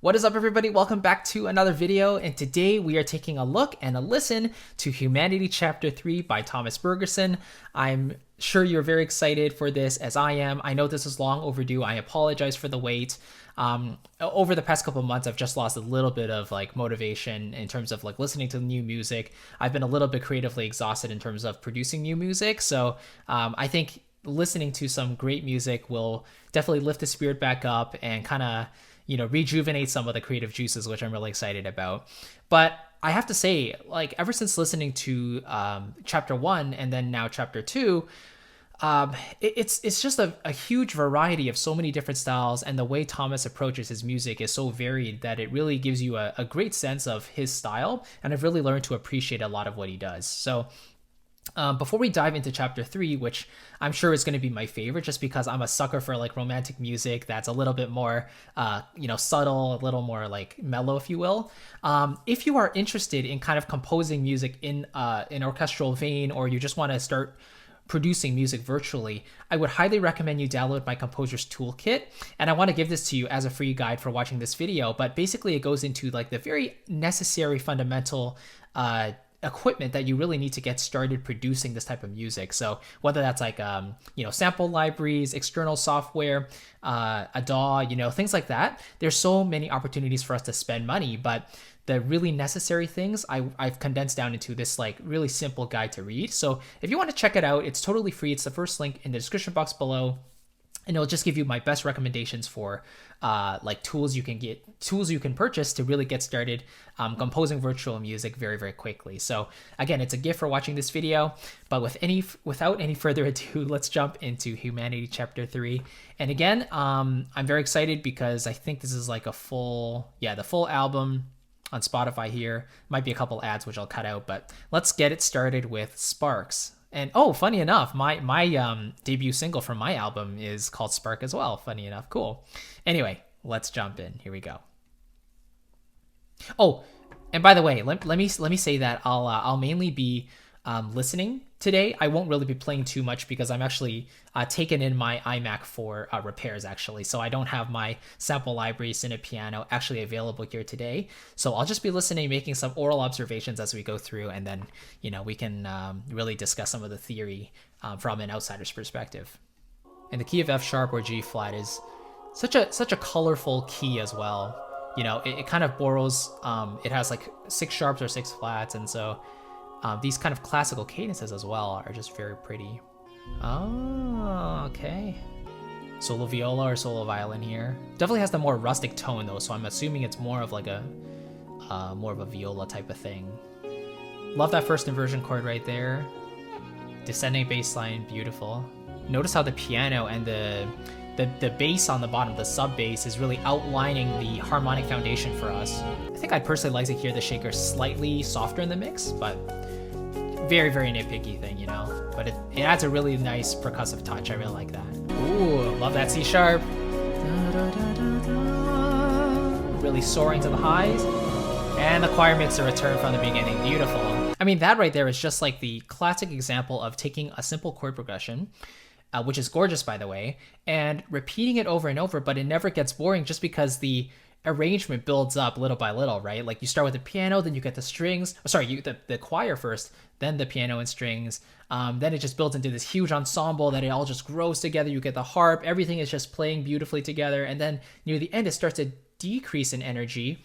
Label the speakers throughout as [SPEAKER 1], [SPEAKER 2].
[SPEAKER 1] What is up, everybody? Welcome back to another video, and today we are taking a look and a listen to Humanity Chapter 3 by Thomas Bergersen. I'm sure you're very excited for this, as I am. I know this is long overdue. I apologize for the wait. Over the past couple of months, I've just lost a little bit of motivation in terms of listening to new music. I've been a little bit creatively exhausted in terms of producing new music, so I think listening to some great music will definitely lift the spirit back up and kind of rejuvenate some of the creative juices, which I'm really excited about. But I have to say, ever since listening to chapter 1 and then now chapter 2, it's just a huge variety of so many different styles, and the way Thomas approaches his music is so varied that it really gives you a great sense of his style, and I've really learned to appreciate a lot of what he does. So before we dive into chapter 3, which I'm sure is going to be my favorite just because I'm a sucker for romantic music that's a little bit more subtle, a little more mellow, if you will. If you are interested in kind of composing music in an orchestral vein, or you just want to start producing music virtually, I would highly recommend you download my Composer's Toolkit. And I want to give this to you as a free guide for watching this video, but basically it goes into the very necessary fundamental equipment that you really need to get started producing this type of music. So whether that's sample libraries, external software, a DAW, things like that. There's so many opportunities for us to spend money, but the really necessary things I've condensed down into this really simple guide to read. So if you want to check it out, it's totally free. It's the first link in the description box below. And it'll just give you my best recommendations for tools you can purchase to really get started composing virtual music very, very quickly. So again, it's a gift for watching this video, but without any further ado, let's jump into Humanity Chapter 3. And again, I'm very excited because I think this is the full album on Spotify here. Might be a couple ads which I'll cut out, but let's get it started with Sparks. And oh, funny enough, my debut single from my album is called Spark as well. Funny enough, cool. Anyway, let's jump in. Here we go. Oh, and by the way, let me say that I'll mainly be listening today. I won't really be playing too much because I'm actually taking in my iMac for repairs, actually. So I don't have my sample library, Cine Piano, actually available here today. So I'll just be listening, making some oral observations as we go through, and then we can really discuss some of the theory from an outsider's perspective. And the key of F sharp or G flat is such a colorful key as well. It kind of borrows. It has 6 sharps or 6 flats, and so these kind of classical cadences as well are just very pretty. Oh, okay. Solo viola or solo violin here. Definitely has the more rustic tone though, so I'm assuming it's more of more of a viola type of thing. Love that first inversion chord right there. Descending bass line, beautiful. Notice how the piano and the bass on the bottom, the sub bass, is really outlining the harmonic foundation for us. I think I'd personally like to hear the shaker slightly softer in the mix, but very, very nitpicky thing, but it adds a really nice percussive touch. I really like that. Ooh, love that C sharp. Really soaring to the highs. And the choir makes a return from the beginning. Beautiful. I mean, that right there is just the classic example of taking a simple chord progression, which is gorgeous, by the way, and repeating it over and over, but it never gets boring just because the arrangement builds up little by little, right? You start with the piano, then you get the strings. The choir first, then the piano and strings. Then it just builds into this huge ensemble that it all just grows together. You get the harp. Everything is just playing beautifully together. And then near the end, it starts to decrease in energy.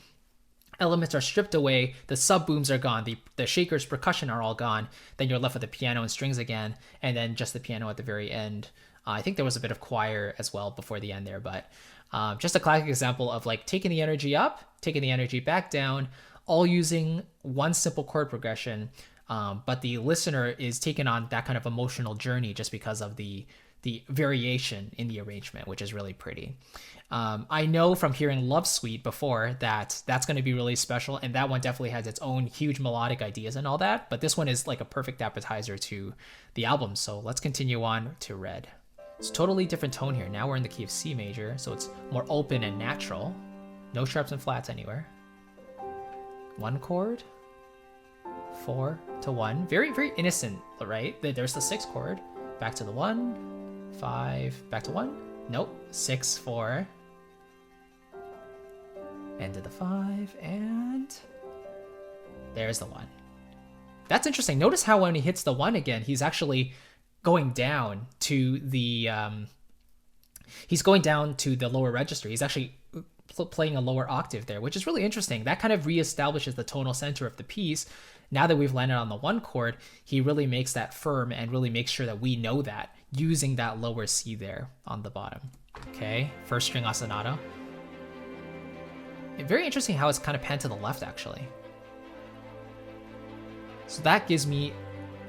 [SPEAKER 1] Elements are stripped away. The sub booms are gone. The shakers, percussion are all gone. Then you're left with the piano and strings again, and then just the piano at the very end. I think there was a bit of choir as well before the end there, but just a classic example of taking the energy up, taking the energy back down, all using one simple chord progression. But the listener is taken on that kind of emotional journey just because of the variation in the arrangement, which is really pretty. I know from hearing Love Suite before that that's going to be really special, and that one definitely has its own huge melodic ideas and all that, but this one is a perfect appetizer to the album. So let's continue on to Red. It's a totally different tone here. Now we're in the key of C major, so it's more open and natural. No sharps and flats anywhere. One chord, 4 to 1. Very, very innocent, right? There's the 6 chord. Back to the 1, 5, back to 1. Nope, 6, 4. End of the 5, and there's the 1. That's interesting. Notice how when he hits the 1 again, he's actually going down to the lower register. He's actually playing a lower octave there, which is really interesting. That kind of reestablishes the tonal center of the piece. Now that we've landed on the 1 chord, he really makes that firm and really makes sure that we know that using that lower C there on the bottom. Okay, first string ostinato. Very interesting how it's kind of panned to the left, actually. So that gives me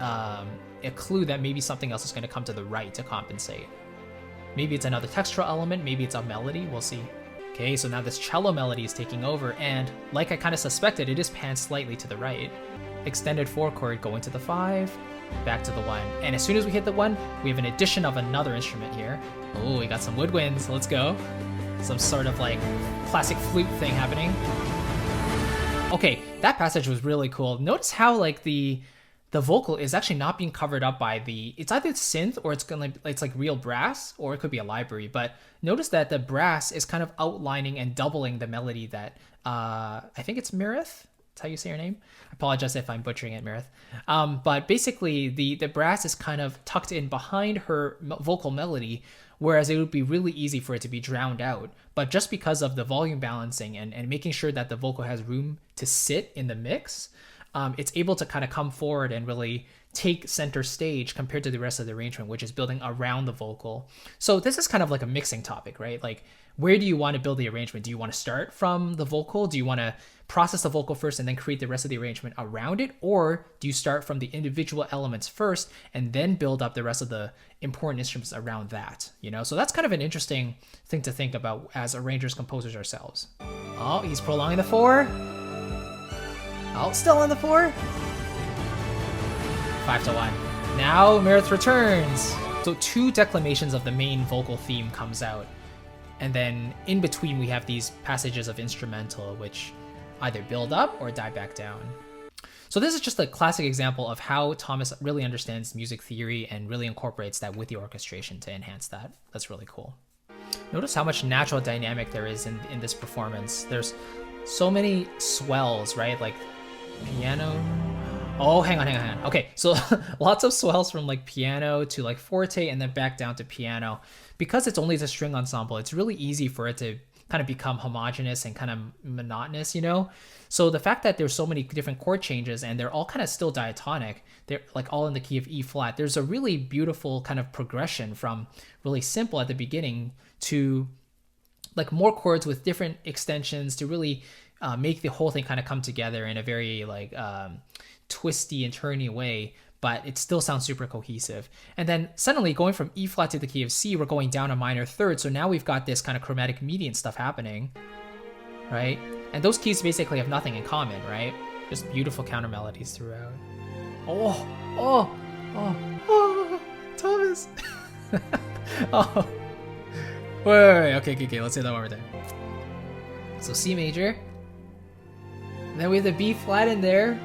[SPEAKER 1] a clue that maybe something else is going to come to the right to compensate. Maybe it's another textural element, maybe it's a melody, we'll see. Okay, so now this cello melody is taking over, and like I kind of suspected, it is panned slightly to the right. Extended 4 chord going to the 5, back to the 1. And as soon as we hit the 1, we have an addition of another instrument here. Oh, we got some woodwinds, let's go. Some sort of like classic flute thing happening. Okay, that passage was really cool. Notice how like the vocal is actually not being covered up by it's either synth or it's like real brass, or it could be a library. But notice that the brass is kind of outlining and doubling the melody that I think it's Mirith. That's how you say her name. I apologize if I'm butchering it, Mirith. But basically the brass is kind of tucked in behind her vocal melody, whereas it would be really easy for it to be drowned out. But just because of the volume balancing and making sure that the vocal has room to sit in the mix, it's able to kind of come forward and really take center stage compared to the rest of the arrangement, which is building around the vocal. So this is kind of like a mixing topic, right? Like, where do you want to build the arrangement? Do you want to start from the vocal? Do you want to process the vocal first and then create the rest of the arrangement around it? Or do you start from the individual elements first and then build up the rest of the important instruments around that, you know? So that's kind of an interesting thing to think about as arrangers, composers ourselves. Oh, he's prolonging the 4. Oh, still on the 4. 5 to 1. Now Mirith returns. So 2 declamations of the main vocal theme comes out. And then in between we have these passages of instrumental which either build up or die back down. So this is just a classic example of how Thomas really understands music theory and really incorporates that with the orchestration to enhance that. That's really cool. Notice how much natural dynamic there is in this performance. There's so many swells, right? Like piano. Oh, hang on. Okay, so lots of swells from like piano to like forte and then back down to piano. Because it's only the string ensemble, it's really easy for it to kind of become homogeneous and kind of monotonous, you know? So the fact that there's so many different chord changes and they're all kind of still diatonic, they're like all in the key of E flat, there's a really beautiful kind of progression from really simple at the beginning to like more chords with different extensions to really make the whole thing kind of come together in a very like twisty and turny way, but it still sounds super cohesive. And then suddenly going from E flat to the key of C, we're going down a minor third. So now we've got this kind of chromatic median stuff happening, right? And those keys basically have nothing in common, right? Just beautiful counter melodies throughout. Oh, Thomas. Oh, wait, okay, let's say that one more time. So C major, and then we have the B flat in there.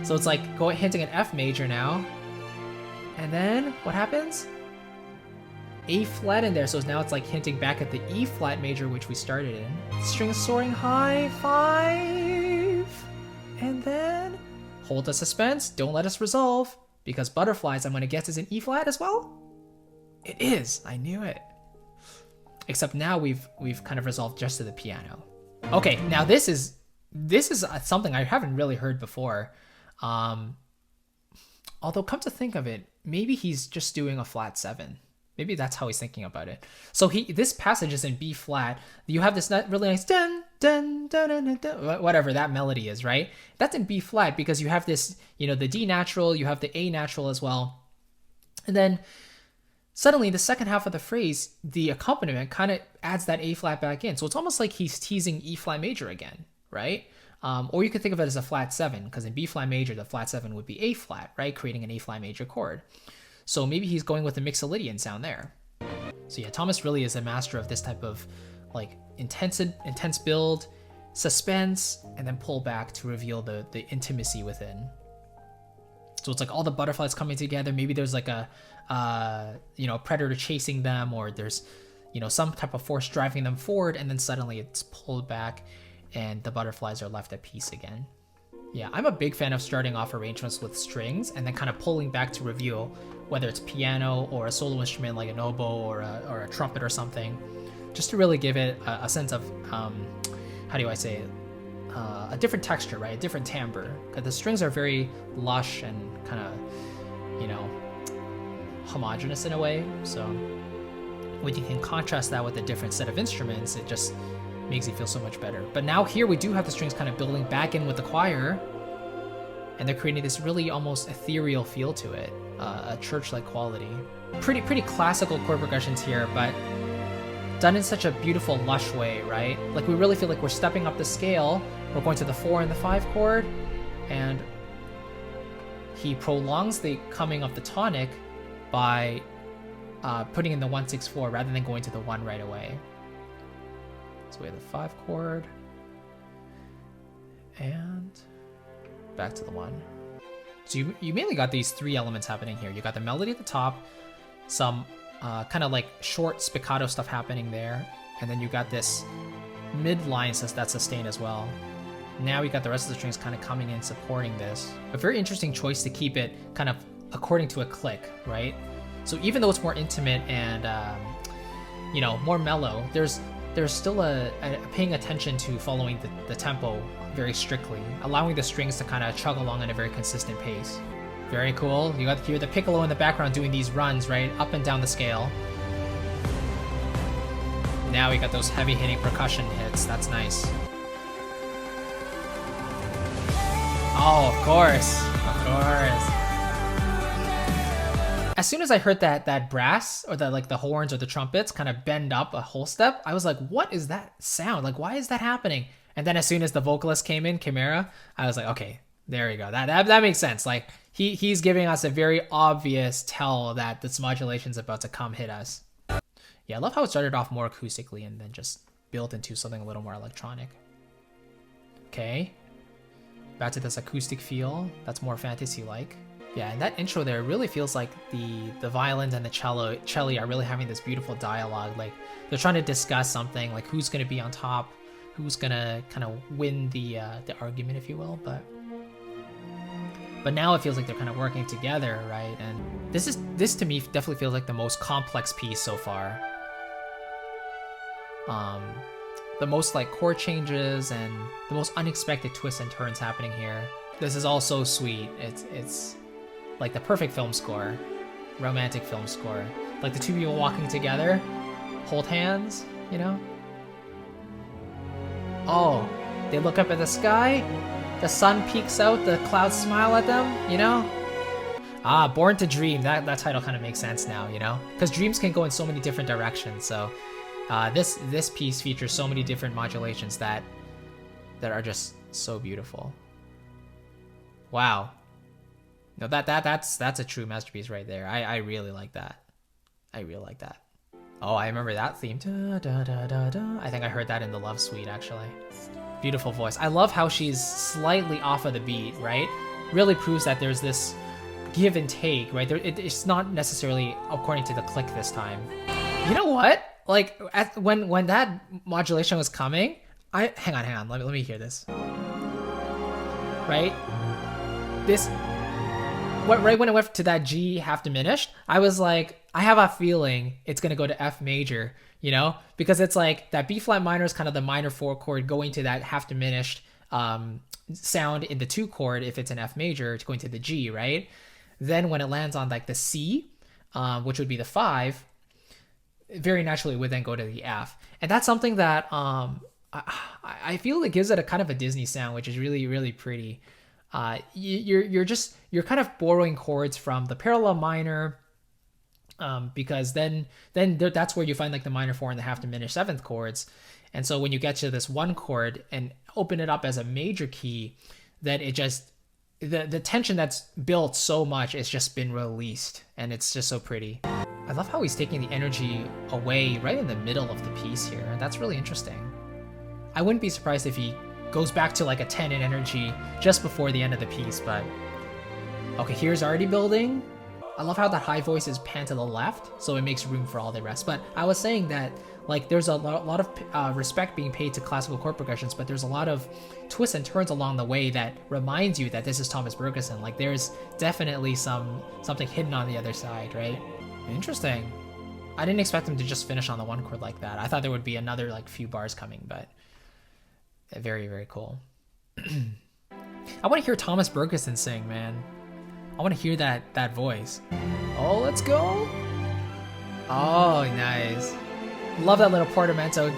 [SPEAKER 1] So it's like hinting at F major now. And then what happens? A flat in there. So now it's like hinting back at the E flat major, which we started in. String soaring high, 5. And then hold the suspense. Don't let us resolve. Because butterflies, I'm going to guess, is an E flat as well? It is. I knew it. Except now we've kind of resolved just to the piano. Okay, now this is something I haven't really heard before. Although come to think of it, maybe he's just doing a flat 7. Maybe that's how he's thinking about it. So this passage is in B flat. You have this really nice dun dun dun dun dun, whatever that melody is, right? That's in B flat because you have this, you know, the D natural, you have the A natural as well. And then suddenly the second half of the phrase, the accompaniment kind of adds that A flat back in. So it's almost like he's teasing E flat major again, right? Or you could think of it as a flat 7, because in B flat major, the flat 7 would be A flat, right? Creating an A flat major chord. So maybe he's going with a Mixolydian sound there. So yeah, Thomas really is a master of this type of like intense build, suspense, and then pull back to reveal the intimacy within. So it's like all the butterflies coming together. Maybe there's like a predator chasing them, or there's, you know, some type of force driving them forward, and then suddenly it's pulled back. and the butterflies are left at peace again. Yeah, I'm a big fan of starting off arrangements with strings and then kind of pulling back to reveal whether it's piano or a solo instrument like an oboe or a trumpet or something, just to really give it a sense of, how do I say it, a different texture, right? A different timbre. Because the strings are very lush and kind of, you know, homogeneous in a way. So when you can contrast that with a different set of instruments, it just makes it feel so much better. But now here we do have the strings kind of building back in with the choir, and they're creating this really almost ethereal feel to it, a church-like quality. Pretty classical chord progressions here, but done in such a beautiful, lush way, right? Like we really feel like we're stepping up the scale. We're going to the 4 and the 5 chord, and he prolongs the coming of the tonic by putting in the 1-6-4 rather than going to the 1 right away. So we have the 5 chord, and back to the 1. So you mainly got these 3 elements happening here. You got the melody at the top, some kind of like short spiccato stuff happening there, and then you got this mid-line that's sustained as well. Now we got the rest of the strings kind of coming in supporting this. A very interesting choice to keep it kind of according to a click, right? So even though it's more intimate and you know, more mellow, there's still a paying attention to following the tempo very strictly, allowing the strings to kind of chug along at a very consistent pace. Very cool. You got here the piccolo in the background doing these runs, right, up and down the scale. Now we got those heavy hitting percussion hits. That's nice. Oh, of course. Of course. As soon as I heard that brass or the horns or the trumpets kind of bend up a whole step, I was like, what is that sound? Like, why is that happening? And then as soon as the vocalist came in, Chimera, I was like, okay, there you go. That makes sense. Like he's giving us a very obvious tell that this modulation's about to come hit us. Yeah, I love how it started off more acoustically and then just built into something a little more electronic. Okay. Back to this acoustic feel. That's more fantasy-like. Yeah, and that intro there really feels like the violins and the cello are really having this beautiful dialogue. Like they're trying to discuss something, like who's going to be on top, who's going to kind of win the argument, if you will. But now it feels like they're kind of working together, right? And this to me definitely feels like the most complex piece so far. The most like chord changes and the most unexpected twists and turns happening here. This is all so sweet. It's like the perfect film score, romantic film score. Like the two people walking together, hold hands, you know? Oh, they look up at the sky, the sun peeks out, the clouds smile at them, you know? Ah, Born to Dream, that title kind of makes sense now, you know? Because dreams can go in so many different directions, so this piece features so many different modulations that are just so beautiful. Wow. No, that's a true masterpiece right there. I really like that. I really like that. Oh, I remember that theme. Da, da, da, da, da. I think I heard that in the Love Suite, actually. Beautiful voice. I love how she's slightly off of the beat, right? Really proves that there's this give and take, right? It's not necessarily according to the click this time. You know what? Like when that modulation was coming, hang on. Let me hear this. Right? Right when it went to that G half diminished, I was like, I have a feeling it's gonna go to F major, you know, because it's like that B flat minor is kind of the minor 4 chord going to that half diminished sound in the 2 chord if it's an F major, it's going to the G, right? Then when it lands on like the C, which would be the 5, very naturally would then go to the F, and that's something that I feel it gives it a kind of a Disney sound, which is really, really pretty. You're kind of borrowing chords from the parallel minor, because then that's where you find like the minor 4 and the half diminished 7th chords. And so when you get to this 1 chord and open it up as a major key, then it just the tension that's built so much has just been released, and it's just so pretty. I love how he's taking the energy away right in the middle of the piece here, and that's really interesting. I wouldn't be surprised if he goes back to like a 10 in energy just before the end of the piece, but okay, here's already building. I love how that high voice is panned to the left, so it makes room for all the rest. But I was saying that Like there's a lot of respect being paid to classical chord progressions, but there's a lot of twists and turns along the way that reminds you that this is Thomas Bergersen. Like there's definitely something hidden on the other side, right? Interesting. I didn't expect him to just finish on the one chord like that. I thought there would be another like few bars coming, but very, very cool. I want to hear Thomas Bergersen sing, man. I want to hear that voice. Oh, let's go. Oh, nice. Love that little portamento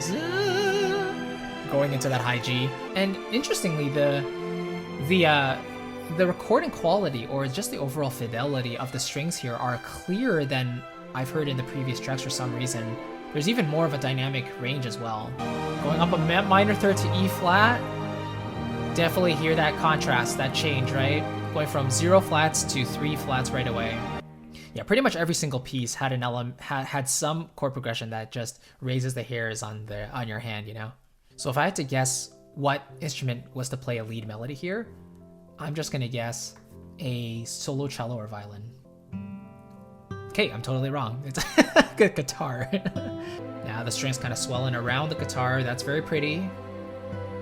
[SPEAKER 1] going into that high G. And interestingly, the recording quality or just the overall fidelity of the strings here are clearer than I've heard in the previous tracks for some reason. There's even more of a dynamic range as well. Going up a minor third to E flat, definitely hear that contrast, that change, right? Going from 0 flats to 3 flats right away. Yeah, pretty much every single piece had an element, had some chord progression that just raises the hairs on your hand, you know? So if I had to guess what instrument was to play a lead melody here, I'm just gonna guess a solo cello or violin. Okay, I'm totally wrong. It's a good guitar. Now the strings kind of swelling around the guitar. That's very pretty.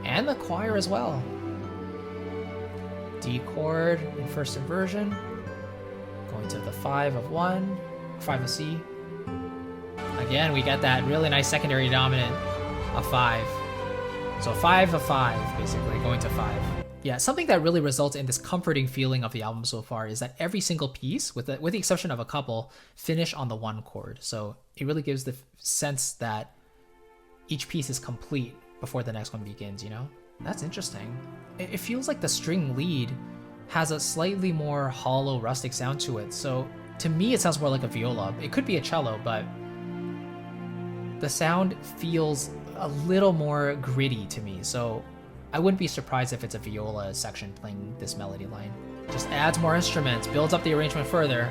[SPEAKER 1] And the choir as well. D chord in first inversion. Going to the 5 of 1, 5 of C. Again, we get that really nice secondary dominant of 5. So 5 of 5, basically, going to 5. Yeah, something that really results in this comforting feeling of the album so far is that every single piece, with the exception of a couple, finish on the 1 chord. So it really gives the sense that each piece is complete before the next one begins, you know? That's interesting. It feels like the string lead has a slightly more hollow, rustic sound to it. So to me, it sounds more like a viola. It could be a cello, but the sound feels a little more gritty to me. So I wouldn't be surprised if it's a viola section playing this melody line. Just adds more instruments, builds up the arrangement further.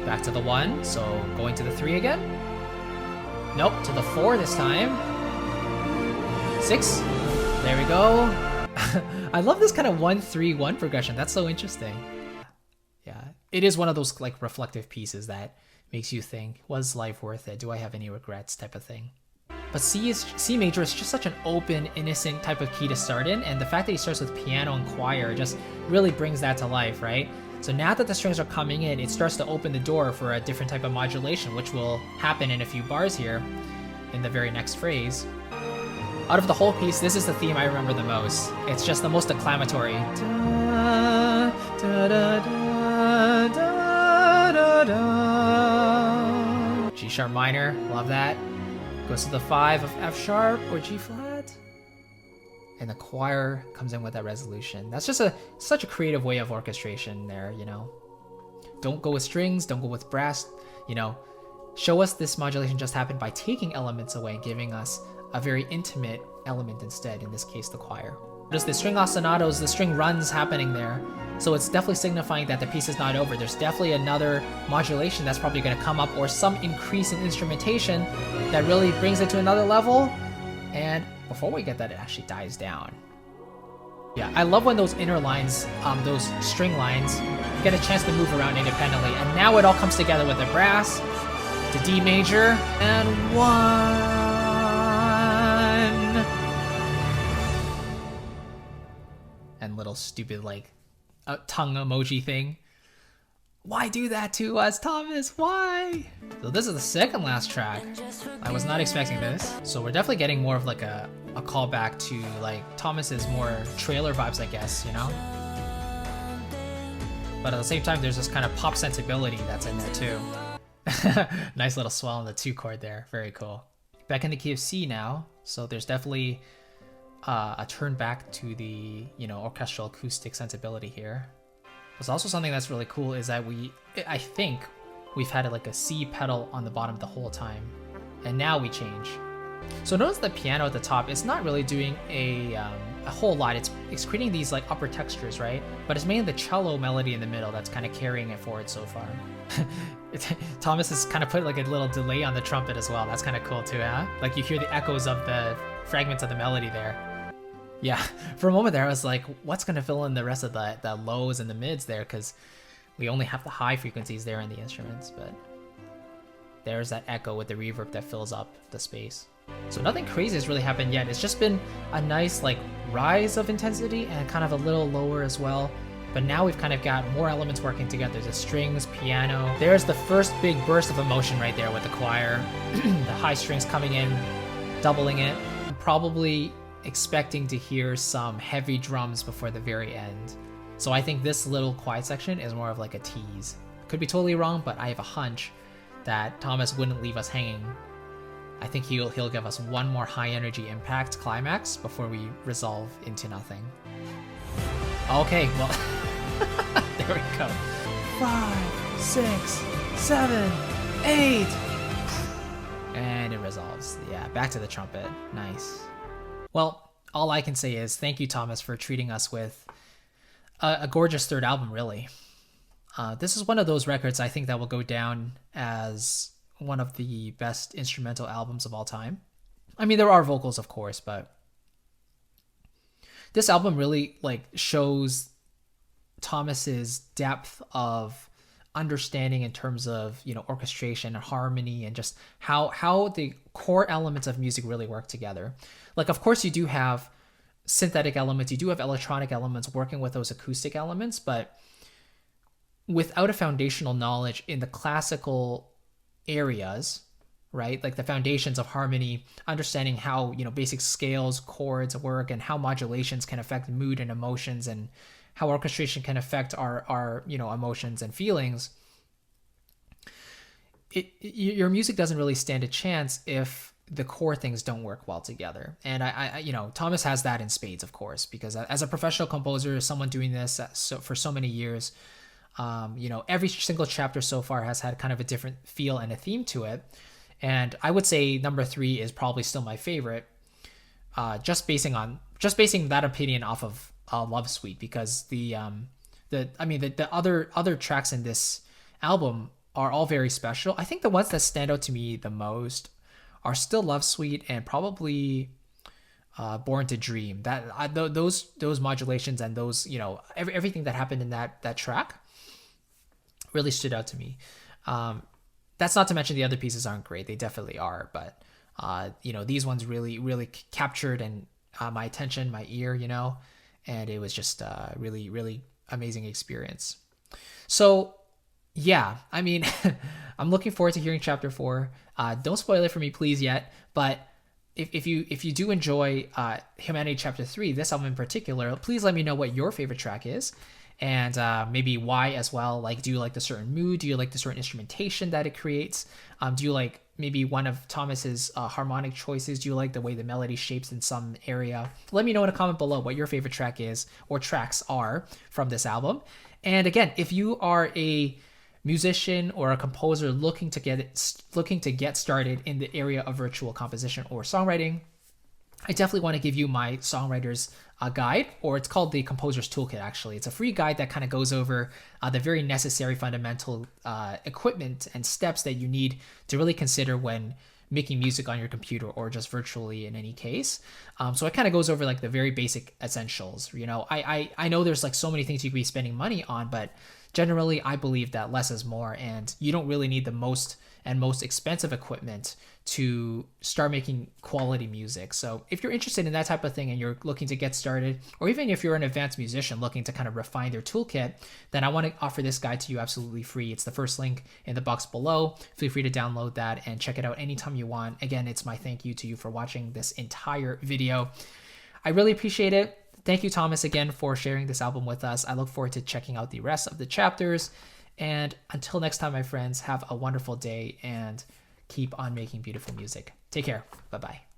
[SPEAKER 1] Back to the 1, so going to the 3 again. Nope, to the 4 this time. 6, there we go. I love this kind of 1-3-1 progression. That's so interesting. Yeah, it is one of those like reflective pieces that makes you think, was life worth it? Do I have any regrets type of thing? But C major is just such an open, innocent type of key to start in, and the fact that he starts with piano and choir just really brings that to life, right? So now that the strings are coming in, it starts to open the door for a different type of modulation, which will happen in a few bars here in the very next phrase. Out of the whole piece, this is the theme I remember the most. It's just the most acclamatory. Da, da, da, da, da, da, da. G sharp minor, love that. Goes to the 5 of F sharp or G flat. And the choir comes in with that resolution. That's just such a creative way of orchestration there, you know. Don't go with strings, don't go with brass, you know. Show us this modulation just happened by taking elements away and giving us a very intimate element instead, in this case the choir. Notice the string ostinatos, the string runs happening there, so it's definitely signifying that the piece is not over. There's definitely another modulation that's probably going to come up, or some increase in instrumentation that really brings it to another level, and before we get that, it actually dies down. Yeah, I love when those inner lines, those string lines, get a chance to move around independently, and now it all comes together with the brass, to D major, and 1. And little stupid like tongue emoji thing. Why do that to us, Thomas? Why? So this is the second last track. I was not expecting this. So we're definitely getting more of like a callback to like Thomas's more trailer vibes, I guess, you know? But at the same time, there's this kind of pop sensibility that's in there too. Nice little swell on the 2 chord there. Very cool. Back in the key of C now. So there's definitely a turn back to the, you know, orchestral acoustic sensibility here. There's also something that's really cool is that I think we've had like a C pedal on the bottom the whole time, and now we change. So notice the piano at the top, it's not really doing a whole lot. It's creating these like upper textures, right? But it's mainly the cello melody in the middle that's kind of carrying it forward so far. Thomas has kind of put like a little delay on the trumpet as well. That's kind of cool too, huh? Like you hear the echoes of the fragments of the melody there. Yeah, for a moment there I was like, what's going to fill in the rest of the lows and the mids there, because we only have the high frequencies there in the instruments. But there's that echo with the reverb that fills up the space. So nothing crazy has really happened yet. It's just been a nice like rise of intensity and kind of a little lower as well. But now we've kind of got more elements working together. The strings, piano. There's the first big burst of emotion right there with the choir. The high strings coming in, doubling it. I'm probably expecting to hear some heavy drums before the very end. So I think this little quiet section is more of like a tease. Could be totally wrong, but I have a hunch that Thomas wouldn't leave us hanging. I think he'll give us one more high energy impact climax before we resolve into nothing. Okay, well, there we go. 5, 6, 7, 8. And it resolves. Yeah, back to the trumpet. Nice. Well, all I can say is thank you, Thomas, for treating us with a gorgeous third album, really. This is one of those records I think that will go down as one of the best instrumental albums of all time. I mean, there are vocals, of course, but this album really like shows Thomas's depth of understanding in terms of, you know, orchestration and harmony and just how the core elements of music really work together. Like, of course, you do have synthetic elements, you do have electronic elements working with those acoustic elements, but without a foundational knowledge in the classical areas, right? Like the foundations of harmony, understanding how, you know, basic scales, chords work and how modulations can affect mood and emotions and how orchestration can affect our you know, emotions and feelings. Your music doesn't really stand a chance if the core things don't work well together. And I you know, Thomas has that in spades, of course, because as a professional composer, someone doing this for so many years, you know, every single chapter so far has had kind of a different feel and a theme to it. And I would say number 3 is probably still my favorite, just basing that opinion off of Love Suite, because the other tracks in this album are all very special. I think the ones that stand out to me the most are still Love Suite and probably Born to Dream. Those modulations and those, you know, everything that happened in that track really stood out to me. That's not to mention the other pieces aren't great. They definitely are, but you know, these ones really captured and my attention, my ear, you know, and it was just really amazing experience. So yeah, I mean, I'm looking forward to hearing chapter 4. Don't spoil it for me, please, yet. But if you do enjoy Humanity Chapter 3, this album in particular, please let me know what your favorite track is. And maybe why as well. Like, do you like the certain mood? Do you like the certain instrumentation that it creates? Do you like maybe one of Thomas's harmonic choices? Do you like the way the melody shapes in some area? Let me know in a comment below what your favorite track is or tracks are from this album. And again, if you are a musician or a composer looking to get started in the area of virtual composition or songwriting, I definitely want to give you my songwriter's guide, or it's called the Composer's Toolkit, actually. It's a free guide that kind of goes over the very necessary fundamental equipment and steps that you need to really consider when making music on your computer or just virtually in any case. So it kind of goes over like the very basic essentials. You know, I know there's like so many things you could be spending money on, but generally I believe that less is more, and you don't really need the most expensive equipment to start making quality music. So if you're interested in that type of thing and you're looking to get started, or even if you're an advanced musician looking to kind of refine their toolkit, then I want to offer this guide to you absolutely free. It's the first link in the box below. Feel free to download that and check it out anytime you want. Again, it's my thank you to you for watching this entire video. I really appreciate it. Thank you, Thomas, again for sharing this album with us. I look forward to checking out the rest of the chapters. And until next time, my friends, have a wonderful day and keep on making beautiful music. Take care. Bye-bye.